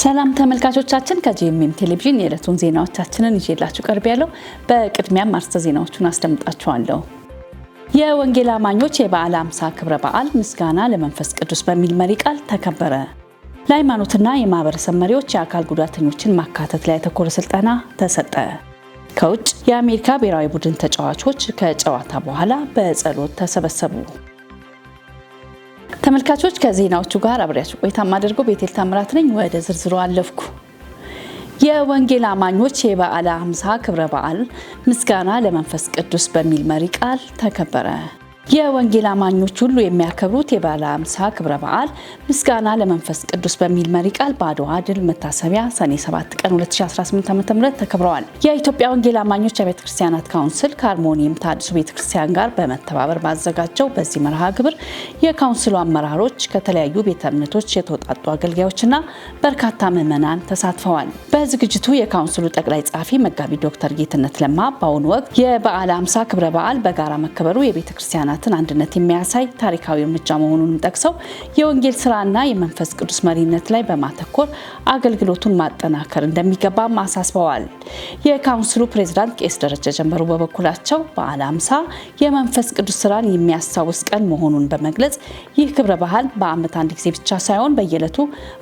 ሰላም ተመልካቾቻችን ከጂኤምኤም ቴሌቪዥን የዕለቱን ዜናዎቻችንን ይዤላችሁ ቀርቤያለሁ። በቅድሚያም አርዕስተ ዜናዎቹን አስደምጣችኋለሁ። የወንጌል አማኞች የበዓለ ሃምሳ ክብረ በዓል ምስጋና ለመንፈስ ቅዱስ በሚል መሪ ቃል ተከበረ። ለሃይማኖትና የማህበረሰብ መሪዎች የአካል ጉዳተኞችን ማካተት ላይ ያተኮረ ስልጠና ተሰጠ። ከውጭ የአሜሪካ ብሔራዊ ቡድን ተጫዋቾች ከጨዋታ በኋላ በጸሎት ተሰበሰቡ። ተመልካቾች ከዜናዎቹ ጋር አብሬያችሁ ቆይታ ማድረገው ቤቴል ታምራት ነኝ። ወደ ዝርዝሩ አለፍኩ። የወንጌል አማኞች የበዓለ ሃምሳ ክብረ በዓል ምስጋና ለመንፈስ ቅዱስ በሚል መሪ ቃል ተከበረ። የወንጌል አማኞች ሁሉ የሚያከብሩት የበዓለ ሃምሳ ክብረ በዓል ምስጋና ለመንፈስ ቅዱስ በሚል መሪ ቃል በአድዋ ድል መታሰቢያ ሰኔ 7 ቀን 2018 ዓ.ም ተከብረዋል። የኢትዮጵያ ወንጌል አማኞች አብያተ ክርስቲያናት ካውንስል ከሃርሞኒየም ተሐድሶ ቤተክርስቲያን ጋር በመተባበር ባዘጋጀው በዚህ መርሃ ግብር የካውንስሉ አመራሮች፣ ከተለያዩ ቤተ እምነቶች የተውጣጡ አገልጋዮችና በርካታ ምዕመናን ተሳትፈዋል። በዝግጅቱ የካውንስሉ ጠቅላይ ጸሐፊ መጋቢ ዶክተር ጌትነት ለማ በአሁኑ ወቅት የበዓለ ሃምሳ ክብረ በዓል በጋራ መከበሩ የቤተክርስቲያን አንድነት የሚያሳይ ታሪካዊ እርምጃ መሆኑን ጠቅሰው የወንጌል ስራና የመንፈስ ቅዱስ መሪነት ላይ በማተኮር አገልግሎቱን ማጠናከር እንደሚገባ አሳስበዋል። የካውንስሉ ፕሬዝዳንት ቄስ ደረጀ ጀንበሩ በበኩላቸው በዓለ ሃምሳ የመንፈስ ቅዱስ ስራን የሚያስታውስ ቀን መሆኑን በመግለጽ ይህ ክብረ በዓል በዓመት አንድ ጊዜ ብቻ ሳይሆን በየዕለቱ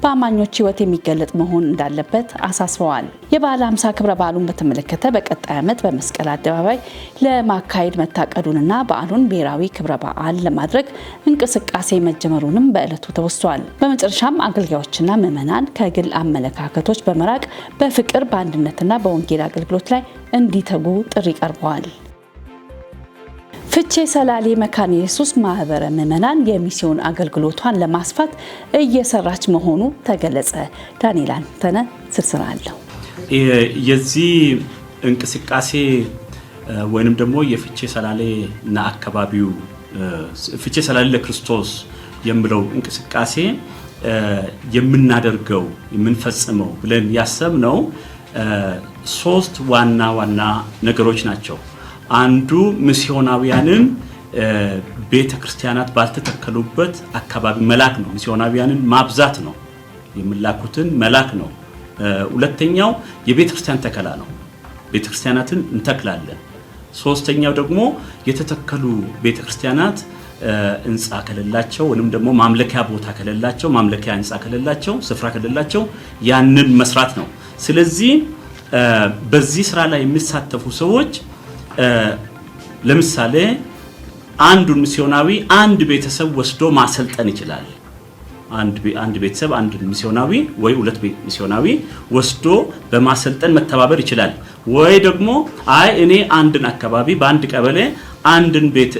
በአማኞች ሕይወት የሚገለጥ መሆን እንዳለበት አሳስበዋል። የበዓለ ሃምሳ ክብረ በዓሉን በተመለከተ በቀጣይ ዓመት በመስቀል አደባባይ ለማካሄድ መታቀዱንና በዓሉን ብሔራዊ ክብረ በዓል ለማድረግ እንቅስቃሴ መጀመሩንም በዕለቱ ተወስቷል። በመጨረሻም አገልጋዮችና ምዕመናን ከግል አመለካከቶች በመራቅ በፍቅር በአንድነትና በወንጌል አገልግሎት ላይ እንዲተጉ ጥሪ ቀርበዋል። ፍቼ ሰላሌ መካነ ኢየሱስ ማህበረ ምዕመናን የሚስዮን አገልግሎቷን ለማስፋት እየሰራች መሆኑ ተገለጸ። ዳንኤል አንተነ ዝርዝር አለው። የዚህ እንቅስቃሴ ወይንም ደግሞ የፍቼ ሰላሌ እና አካባቢው ፍቼ ሰላሌ ለክርስቶስ የሚለው እንቅስቃሴ የምናደርገው የምንፈጽመው ብለን ያሰብነው ሶስት ዋና ነገሮች ናቸው። አንዱ ሚስዮናውያንን ቤተክርስቲያናት ባልተተከሉበት አካባቢ መላክ ነው። ሚስዮናውያንን ማብዛት ነው፣ የሚላኩትን መላክ ነው። ሁለተኛው የቤተክርስቲያን ተከላ ነው። ቤተክርስቲያናትን እንተክላለን። ሶስተኛው ደግሞ የተተከሉ ቤተክርስቲያናት ህንጻ ከሌላቸው ወይንም ደግሞ ማምለኪያ ቦታ ከሌላቸው፣ ማምለኪያ ህንጻ ከሌላቸው፣ ስፍራ ከሌላቸው ያንን መስራት ነው። ስለዚህ በዚህ ስራ ላይ የሚሳተፉ ሰዎች ለምሳሌ አንዱን ሚስዮናዊ አንድ ቤተሰብ ወስዶ ማሰልጠን ይችላል። አንድ ቤተሰብ አንድ ሚስዮናዊ ወይ ሁለት ሚስዮናዊ ወስዶ በማሰልጠን መተባበር ይችላል። ወይ ደግሞ እኔ አንድን አካባቢ በአንድ ቀበሌ አንድን ቤት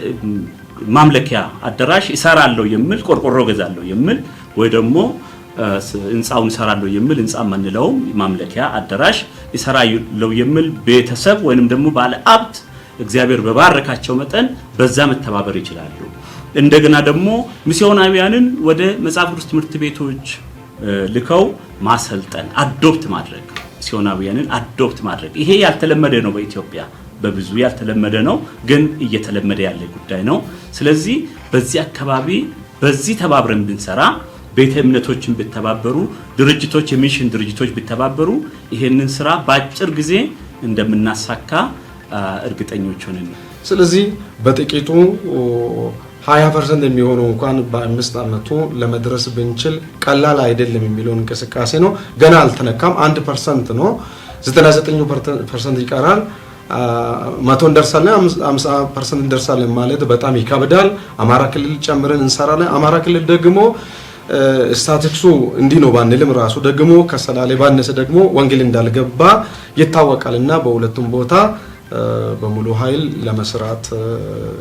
ማምለኪያ አዳራሽ ይሰራለው የሚል ቆርቆሮ ገዛለው የሚል ወይ ደግሞ ህንጻውን ይሰራለው የሚል ህንጻ ማንለው ማምለኪያ አዳራሽ ይሰራለው የሚል ቤተሰብ ወይንም ደግሞ ባለ ሀብት እግዚአብሔር በባረካቸው መጠን በዛ መተባበር ይችላሉ። እንደገና ደግሞ ሚስዮናውያንን ወደ መጽሐፍ ቅዱስ ትምህርት ቤቶች ልከው ማሰልጠን፣ አዶፕት ማድረግ፣ ሚስዮናውያንን አዶፕት ማድረግ። ይሄ ያልተለመደ ነው በኢትዮጵያ በብዙ ያልተለመደ ነው፣ ግን እየተለመደ ያለ ጉዳይ ነው። ስለዚህ በዚህ አካባቢ በዚህ ተባብረን ብንሰራ፣ ቤተ እምነቶችን ቢተባበሩ፣ ድርጅቶች የሚሽን ድርጅቶች ቢተባበሩ ይሄንን ስራ በአጭር ጊዜ እንደምናሳካ እርግጠኞች ሆነን ስለዚህ በጥቂቱ 20% የሚሆነው እንኳን በ5 ዓመቱ ለመድረስ ብንችል ቀላል አይደለም የሚለው እንቅስቃሴ ነው። ገና አልተነካም። 1% ነው። 99% ይቀራል። 100 እንደርሳለን፣ 50% እንደርሳለን ማለት በጣም ይከብዳል። አማራ ክልል ጨምረን እንሰራለን። አማራ ክልል ደግሞ ስታቲክሱ እንዲህ ነው ባንልም ራሱ ደግሞ ከሰላሌ ባነሰ ደግሞ ወንጌል እንዳልገባ ይታወቃልና በሁለቱም ቦታ በሙሉ ኃይል ለመስራት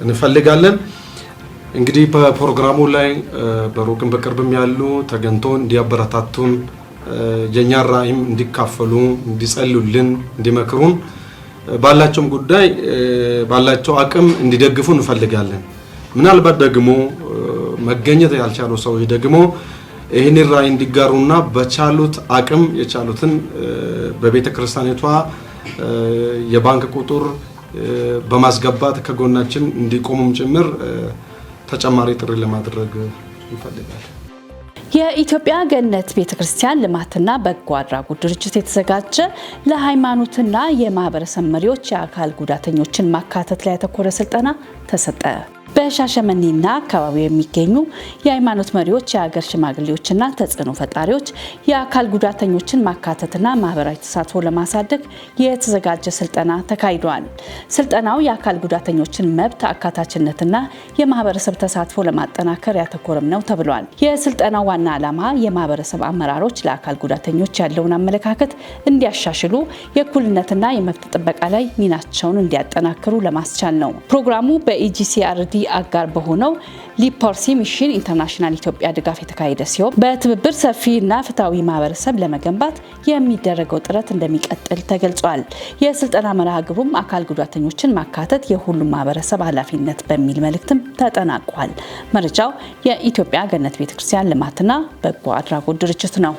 እንፈልጋለን። እንግዲህ በፕሮግራሙ ላይ በሩቅም በቅርብም ያሉ ተገንቶ እንዲያበረታቱን፣ የኛ ራዕይም እንዲካፈሉ፣ እንዲጸልዩልን፣ እንዲመክሩን፣ ባላቸውም ጉዳይ ባላቸው አቅም እንዲደግፉ እንፈልጋለን። ምናልባት ደግሞ መገኘት ያልቻሉ ሰዎች ደግሞ ይህን ራዕይ እንዲጋሩና በቻሉት አቅም የቻሉትን በቤተ ክርስቲያኒቷ የባንክ ቁጥር በማስገባት ከጎናችን እንዲቆሙም ጭምር ተጨማሪ ጥሪ ለማድረግ ይፈልጋል። የኢትዮጵያ ገነት ቤተክርስቲያን ልማትና በጎ አድራጎት ድርጅት የተዘጋጀ ለሃይማኖትና የማህበረሰብ መሪዎች የአካል ጉዳተኞችን ማካተት ላይ ያተኮረ ስልጠና ተሰጠ። በሻሸመኔና አካባቢው የሚገኙ የሃይማኖት መሪዎች፣ የሀገር ሽማግሌዎችና ተጽዕኖ ፈጣሪዎች የአካል ጉዳተኞችን ማካተትና ማህበራዊ ተሳትፎ ለማሳደግ የተዘጋጀ ስልጠና ተካሂዷል። ስልጠናው የአካል ጉዳተኞችን መብት አካታችነትና የማህበረሰብ ተሳትፎ ለማጠናከር ያተኮረም ነው ተብሏል። የስልጠናው ዋና ዓላማ የማህበረሰብ አመራሮች ለአካል ጉዳተኞች ያለውን አመለካከት እንዲያሻሽሉ፣ የእኩልነትና የመብት ጥበቃ ላይ ሚናቸውን እንዲያጠናክሩ ለማስቻል ነው። ፕሮግራሙ በኢጂሲአርዲ አጋር በሆነው ሊፖርሲ ሚሽን ኢንተርናሽናል ኢትዮጵያ ድጋፍ የተካሄደ ሲሆን በትብብር ሰፊና ፍትሃዊ ማህበረሰብ ለመገንባት የሚደረገው ጥረት እንደሚቀጥል ተገልጿል። የስልጠና መርሃ ግብሩም አካል ጉዳተኞችን ማካተት የሁሉም ማህበረሰብ ኃላፊነት በሚል መልእክትም ተጠናቋል። መረጃው የኢትዮጵያ ገነት ቤተክርስቲያን ልማትና በጎ አድራጎት ድርጅት ነው።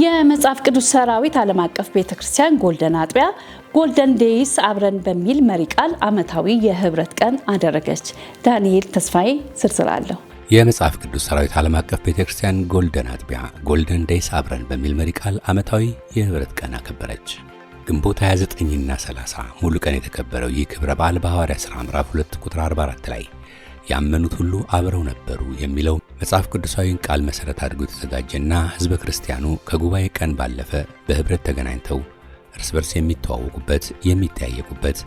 የመጽሐፍ ቅዱስ ሰራዊት ዓለም አቀፍ ቤተክርስቲያን ጎልደን አጥቢያ ጎልደን ዴይስ አብረን በሚል መሪ ቃል ዓመታዊ የህብረት ቀን አደረገች። ዳንኤል ተስፋዬ ዝርዝር አለው። የመጽሐፍ ቅዱስ ሰራዊት ዓለም አቀፍ ቤተክርስቲያን ጎልደን አጥቢያ ጎልደን ዴይስ አብረን በሚል መሪ ቃል ዓመታዊ የህብረት ቀን አከበረች። ግንቦት 29ና 30 ሙሉ ቀን የተከበረው ይህ ክብረ በዓል በሐዋርያት ሥራ ምዕራፍ 2 ቁጥር 44 ላይ ያመኑት ሁሉ አብረው ነበሩ የሚለው መጽሐፍ ቅዱሳዊን ቃል መሰረት አድርጎ የተዘጋጀና ህዝበ ክርስቲያኑ ከጉባኤ ቀን ባለፈ በህብረት ተገናኝተው እርስ በርስ የሚተዋወቁበት፣ የሚጠያየቁበት፣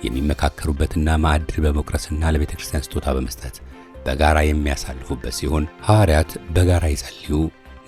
የሚመካከሩበትና ማዕድ በመቁረስና ለቤተ ክርስቲያን ስጦታ በመስጠት በጋራ የሚያሳልፉበት ሲሆን ሐዋርያት በጋራ ይጸልዩ፣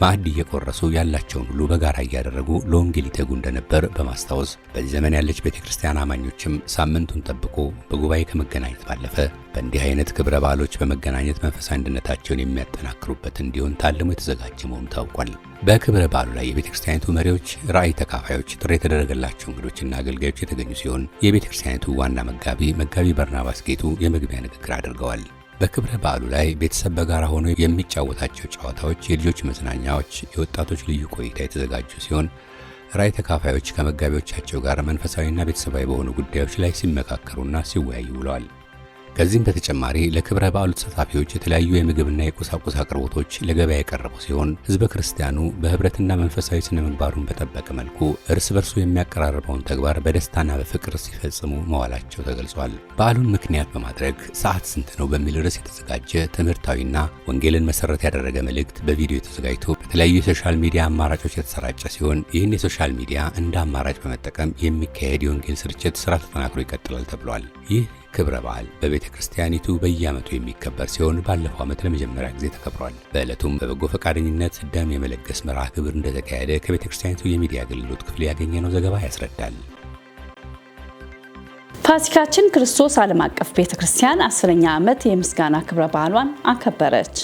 ማዕድ እየቆረሱ ያላቸውን ሁሉ በጋራ እያደረጉ ለወንጌል ይተጉ እንደነበር በማስታወስ በዚህ ዘመን ያለች ቤተ ክርስቲያን አማኞችም ሳምንቱን ጠብቆ በጉባኤ ከመገናኘት ባለፈ በእንዲህ አይነት ክብረ በዓሎች በመገናኘት መንፈሳዊ አንድነታቸውን የሚያጠናክሩበት እንዲሆን ታልሞ የተዘጋጀ መሆኑ ታውቋል። በክብረ በዓሉ ላይ የቤተ ክርስቲያኒቱ መሪዎች፣ ራእይ ተካፋዮች፣ ጥሪ የተደረገላቸው እንግዶችና አገልጋዮች የተገኙ ሲሆን የቤተ ክርስቲያኒቱ ዋና መጋቢ በርናባስ ጌቱ የመግቢያ ንግግር አድርገዋል። በክብረ በዓሉ ላይ ቤተሰብ በጋራ ሆኖ የሚጫወታቸው ጨዋታዎች፣ የልጆች መዝናኛዎች፣ የወጣቶች ልዩ ቆይታ የተዘጋጁ ሲሆን ራእይ ተካፋዮች ከመጋቢዎቻቸው ጋር መንፈሳዊና ቤተሰባዊ በሆኑ ጉዳዮች ላይ ሲመካከሩና ሲወያዩ ውለዋል። ከዚህም በተጨማሪ ለክብረ በዓሉ ተሳታፊዎች የተለያዩ የምግብና የቁሳቁስ አቅርቦቶች ለገበያ የቀረቡ ሲሆን ህዝበ ክርስቲያኑ በህብረትና መንፈሳዊ ስነ ምግባሩን በጠበቀ መልኩ እርስ በርሱ የሚያቀራርበውን ተግባር በደስታና በፍቅር ሲፈጽሙ መዋላቸው ተገልጿል። በዓሉን ምክንያት በማድረግ ሰዓት ስንት ነው በሚል ርዕስ የተዘጋጀ ትምህርታዊና ወንጌልን መሰረት ያደረገ መልእክት በቪዲዮ ተዘጋጅቶ በተለያዩ የሶሻል ሚዲያ አማራጮች የተሰራጨ ሲሆን ይህን የሶሻል ሚዲያ እንደ አማራጭ በመጠቀም የሚካሄድ የወንጌል ስርጭት ስራ ተጠናክሮ ይቀጥላል ተብሏል። ይህ ክብረ በዓል በቤተ ክርስቲያኒቱ በየዓመቱ የሚከበር ሲሆን ባለፈው ዓመት ለመጀመሪያ ጊዜ ተከብሯል። በዕለቱም በበጎ ፈቃደኝነት ደም የመለገስ መርሃ ግብር እንደተካሄደ ከቤተ ክርስቲያኒቱ የሚዲያ አገልግሎት ክፍል ያገኘነው ዘገባ ያስረዳል። ፋሲካችን ክርስቶስ ዓለም አቀፍ ቤተክርስቲያን 10ኛ ዓመት የምስጋና ክብረ በዓሏን አከበረች።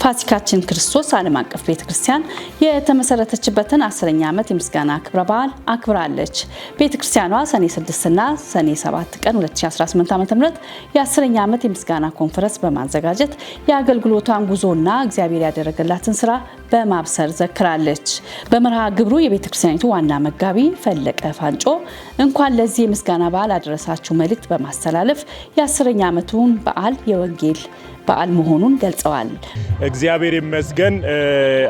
ፋሲካችን ክርስቶስ ዓለም አቀፍ ቤተክርስቲያን የተመሰረተችበትን 10ኛ ዓመት የምስጋና ክብረ በዓል አክብራለች። ቤተክርስቲያኗ ሰኔ 6 እና ሰኔ 7 ቀን 2018 ዓ.ም የ10ኛ ዓመት የምስጋና ኮንፈረንስ በማዘጋጀት የአገልግሎቷን ጉዞና እግዚአብሔር ያደረገላትን ስራ በማብሰር ዘክራለች። በመርሃ ግብሩ የቤተክርስቲያኒቱ ዋና መጋቢ ፈለቀ ፋንጮ እንኳን ለዚህ የምስጋና በዓል አደረሳችሁ መልእክት በማስተላለፍ የ10ኛ ዓመቱን በዓል የወንጌል በዓል መሆኑን ገልጸዋል። እግዚአብሔር ይመስገን።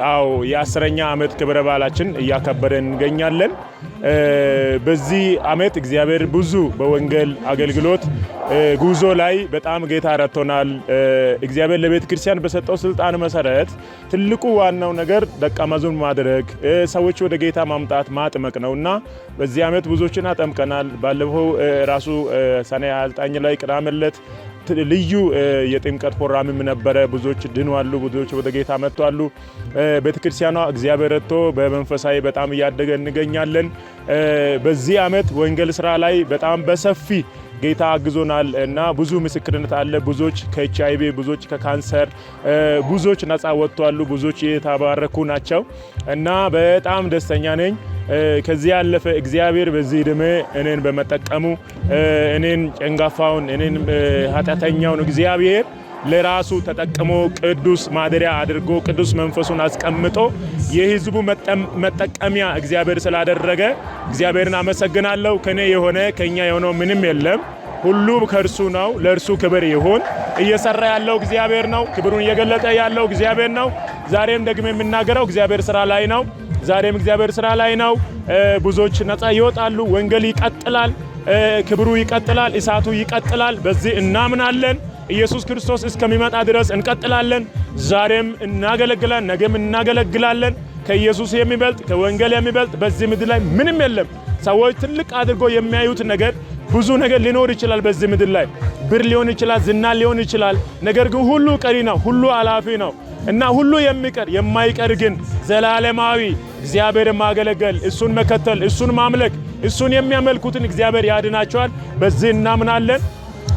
አዎ የ10ኛ ዓመት ክብረ በዓላችን እያከበረን እንገኛለን። በዚህ ዓመት እግዚአብሔር ብዙ በወንጌል አገልግሎት ጉዞ ላይ በጣም ጌታ ረድቶናል። እግዚአብሔር ለቤተ ክርስቲያን በሰጠው ስልጣን መሰረት ትልቁ ዋናው ነገር ደቀ መዝሙር ማድረግ፣ ሰዎች ወደ ጌታ ማምጣት ማጥመቅ ነውና በዚህ ዓመት ብዙዎችን አጠምቀናል። ባለፈው ራሱ ሰኔ 29 ላይ ቅዳሜ ዕለት ልዩ የጥምቀት ፕሮግራምም ነበረ። ብዙዎች ድነዋል፣ ብዙዎች ወደ ጌታ መጥተዋል። ቤተክርስቲያኗ እግዚአብሔር ረድቶ በመንፈሳዊ በጣም እያደገ እንገኛለን። በዚህ ዓመት ወንጌል ስራ ላይ በጣም በሰፊ ጌታ አግዞናል እና ብዙ ምስክርነት አለ። ብዙዎች ከኤችአይቪ፣ ብዙዎች ከካንሰር፣ ብዙዎች ነፃ ወጥተዋል። ብዙዎች የተባረኩ ናቸው እና በጣም ደስተኛ ነኝ። ከዚህ ያለፈ እግዚአብሔር በዚህ ዕድሜ እኔን በመጠቀሙ እኔን ጨንጋፋውን እኔን ኃጢአተኛውን እግዚአብሔር ለራሱ ተጠቅሞ ቅዱስ ማደሪያ አድርጎ ቅዱስ መንፈሱን አስቀምጦ የሕዝቡ መጠቀሚያ እግዚአብሔር ስላደረገ እግዚአብሔርን አመሰግናለሁ። ከኔ የሆነ ከኛ የሆነው ምንም የለም። ሁሉ ከእርሱ ነው፣ ለእርሱ ክብር ይሁን። እየሰራ ያለው እግዚአብሔር ነው፣ ክብሩን እየገለጠ ያለው እግዚአብሔር ነው። ዛሬም ደግሞ የምናገረው እግዚአብሔር ስራ ላይ ነው። ዛሬም እግዚአብሔር ስራ ላይ ነው። ብዙዎች ነፃ ይወጣሉ። ወንጌል ይቀጥላል፣ ክብሩ ይቀጥላል፣ እሳቱ ይቀጥላል። በዚህ እናምናለን። ኢየሱስ ክርስቶስ እስከሚመጣ ድረስ እንቀጥላለን። ዛሬም እናገለግላለን፣ ነገም እናገለግላለን። ከኢየሱስ የሚበልጥ ከወንጌል የሚበልጥ በዚህ ምድር ላይ ምንም የለም። ሰዎች ትልቅ አድርጎ የሚያዩት ነገር ብዙ ነገር ሊኖር ይችላል። በዚህ ምድር ላይ ብር ሊሆን ይችላል፣ ዝና ሊሆን ይችላል። ነገር ግን ሁሉ ቀሪ ነው፣ ሁሉ አላፊ ነው እና ሁሉ የሚቀር የማይቀር ግን ዘላለማዊ እግዚአብሔር ማገለገል፣ እሱን መከተል፣ እሱን ማምለክ፣ እሱን የሚያመልኩትን እግዚአብሔር ያድናቸዋል። በዚህ እናምናለን።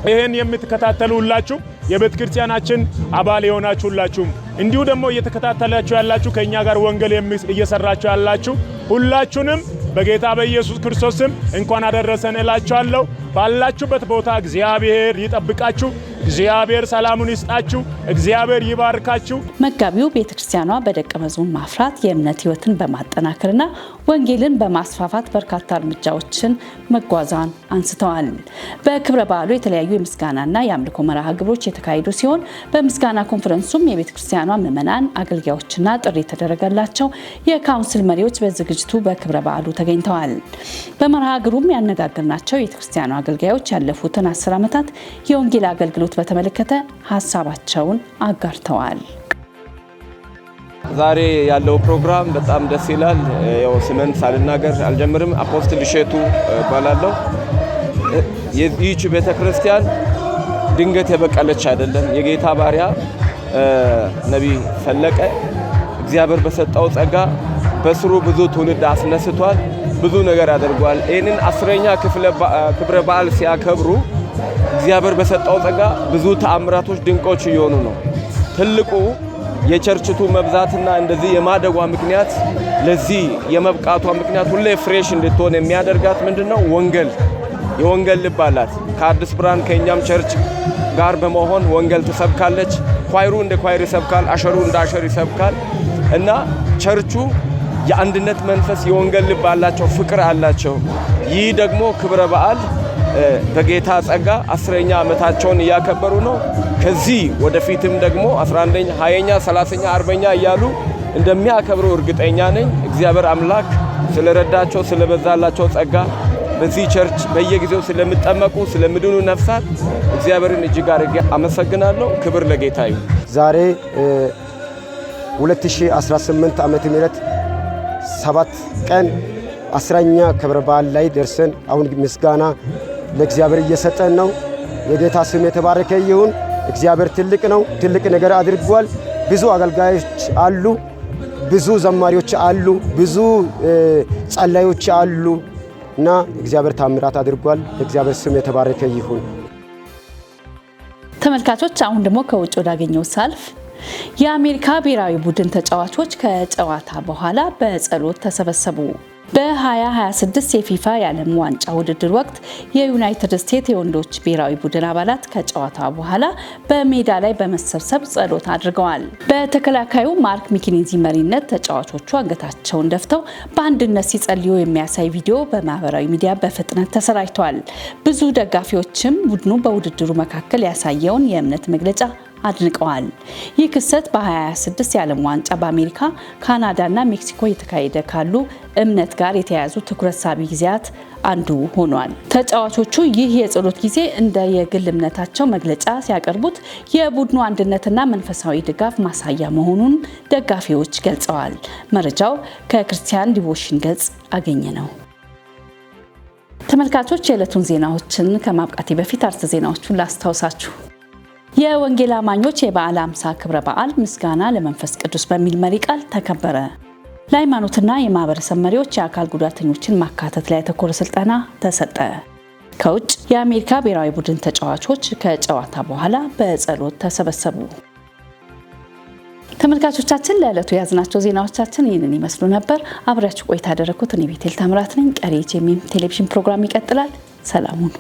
ይሄን የምትከታተሉ ሁላችሁ የቤተ ክርስቲያናችን አባል የሆናችሁ ሁላችሁም እንዲሁ ደግሞ እየተከታተላችሁ ያላችሁ ከኛ ጋር ወንጌል እየሰራችሁ ያላችሁ ሁላችሁንም በጌታ በኢየሱስ ክርስቶስ ስም እንኳን አደረሰን እላችኋለሁ። ባላችሁበት ቦታ እግዚአብሔር ይጠብቃችሁ፣ እግዚአብሔር ሰላሙን ይስጣችሁ፣ እግዚአብሔር ይባርካችሁ። መጋቢው ቤተክርስቲያኗ በደቀ መዝሙር ማፍራት የእምነት ሕይወትን በማጠናከርና ወንጌልን በማስፋፋት በርካታ እርምጃዎችን መጓዟን አንስተዋል። በክብረ በዓሉ የተለያዩ የምስጋናና የአምልኮ መርሃ ግብሮች የተካሄዱ ሲሆን በምስጋና ኮንፈረንሱም የቤተክርስቲያኗ ምዕመናን፣ አገልጋዮችና ጥሪ የተደረገላቸው የካውንስል መሪዎች በዝግጅቱ በክብረ በዓሉ ተገኝተዋል። በመርሃ ግብሩም ያነጋገርናቸው የቤተክርስቲያኗ አገልጋዮች ያለፉትን 10 ዓመታት የወንጌል አገልግሎት በተመለከተ ሀሳባቸውን አጋርተዋል። ዛሬ ያለው ፕሮግራም በጣም ደስ ይላል። ያው ስምን ሳልናገር አልጀምርም። አፖስትል እሸቱ እባላለሁ። ይህች ቤተክርስቲያን ድንገት የበቀለች አይደለም። የጌታ ባሪያ ነቢይ ፈለቀ እግዚአብሔር በሰጠው ጸጋ በስሩ ብዙ ትውልድ አስነስቷል፣ ብዙ ነገር አድርጓል። ይህንን 10ኛ ክብረ በዓል ሲያከብሩ እግዚአብሔር በሰጠው ጸጋ ብዙ ተአምራቶች፣ ድንቆች እየሆኑ ነው። ትልቁ የቸርችቱ መብዛትና እንደዚህ የማደጓ ምክንያት፣ ለዚህ የመብቃቷ ምክንያት ሁሌ ፍሬሽ እንድትሆን የሚያደርጋት ምንድነው? ወንጌል። የወንጌል ልብ አላት። ከአዲስ ብርሃን ከኛም ቸርች ጋር በመሆን ወንጌል ትሰብካለች። ኳይሩ እንደ ኳይር ይሰብካል፣ አሸሩ እንደ አሸር ይሰብካል እና ቸርቹ የአንድነት መንፈስ፣ የወንጌል ልብ አላቸው፣ ፍቅር አላቸው። ይህ ደግሞ ክብረ በዓል በጌታ ጸጋ 10ኛ ዓመታቸውን እያከበሩ ነው። ከዚህ ወደፊትም ደግሞ 11ኛ፣ 20ኛ፣ 30ኛ፣ 40ኛ እያሉ እንደሚያከብሩ እርግጠኛ ነኝ። እግዚአብሔር አምላክ ስለረዳቸው ስለበዛላቸው ጸጋ በዚህ ቸርች በየጊዜው ስለሚጠመቁ ስለሚድኑ ነፍሳት እግዚአብሔርን እጅግ አድርጌ አመሰግናለሁ። ክብር ለጌታ ይሁን። ዛሬ 2018 ዓመተ ምህረት 7 ቀን 10ኛ ክብረ በዓል ላይ ደርሰን አሁን ምስጋና ለእግዚአብሔር እየሰጠን ነው። የጌታ ስም የተባረከ ይሁን። እግዚአብሔር ትልቅ ነው፣ ትልቅ ነገር አድርጓል። ብዙ አገልጋዮች አሉ፣ ብዙ ዘማሪዎች አሉ፣ ብዙ ጸላዮች አሉ እና እግዚአብሔር ታምራት አድርጓል። እግዚአብሔር ስም የተባረከ ይሁን። ተመልካቾች አሁን ደግሞ ከውጭ ወዳገኘው ሳልፍ የአሜሪካ ብሔራዊ ቡድን ተጫዋቾች ከጨዋታ በኋላ በጸሎት ተሰበሰቡ። በ2026 የፊፋ የዓለም ዋንጫ ውድድር ወቅት የዩናይትድ ስቴትስ የወንዶች ብሔራዊ ቡድን አባላት ከጨዋታ በኋላ በሜዳ ላይ በመሰብሰብ ጸሎት አድርገዋል። በተከላካዩ ማርክ ሚኪኒዚ መሪነት ተጫዋቾቹ አንገታቸውን ደፍተው በአንድነት ሲጸልዩ የሚያሳይ ቪዲዮ በማህበራዊ ሚዲያ በፍጥነት ተሰራጭቷል። ብዙ ደጋፊዎችም ቡድኑ በውድድሩ መካከል ያሳየውን የእምነት መግለጫ አድንቀዋል። ይህ ክስተት በ2026 የዓለም ዋንጫ በአሜሪካ፣ ካናዳና ሜክሲኮ የተካሄደ ካሉ እምነት ጋር የተያያዙ ትኩረት ሳቢ ጊዜያት አንዱ ሆኗል። ተጫዋቾቹ ይህ የጸሎት ጊዜ እንደ የግል እምነታቸው መግለጫ ሲያቀርቡት የቡድኑ አንድነትና መንፈሳዊ ድጋፍ ማሳያ መሆኑን ደጋፊዎች ገልጸዋል። መረጃው ከክርስቲያን ዲቮሽን ገጽ አገኘ ነው። ተመልካቾች የዕለቱን ዜናዎችን ከማብቃቴ በፊት አርዕስተ ዜናዎቹን ላስታውሳችሁ። የወንጌል አማኞች የበዓለ ሃምሳ ክብረ በዓል ምስጋና ለመንፈስ ቅዱስ በሚል መሪ ቃል ተከበረ። ለሃይማኖትና የማህበረሰብ መሪዎች የአካል ጉዳተኞችን ማካተት ላይ ያተኮረ ስልጠና ተሰጠ። ከውጭ የአሜሪካ ብሔራዊ ቡድን ተጫዋቾች ከጨዋታ በኋላ በጸሎት ተሰበሰቡ። ተመልካቾቻችን ለዕለቱ ያዝናቸው ዜናዎቻችን ይህንን ይመስሉ ነበር። አብራችሁ ቆይታ ያደረኩት እኔ ቤቴል ታምራት ነኝ። ቀሪ ጄኤምኤም ቴሌቪዥን ፕሮግራም ይቀጥላል። ሰላም ሁኑ።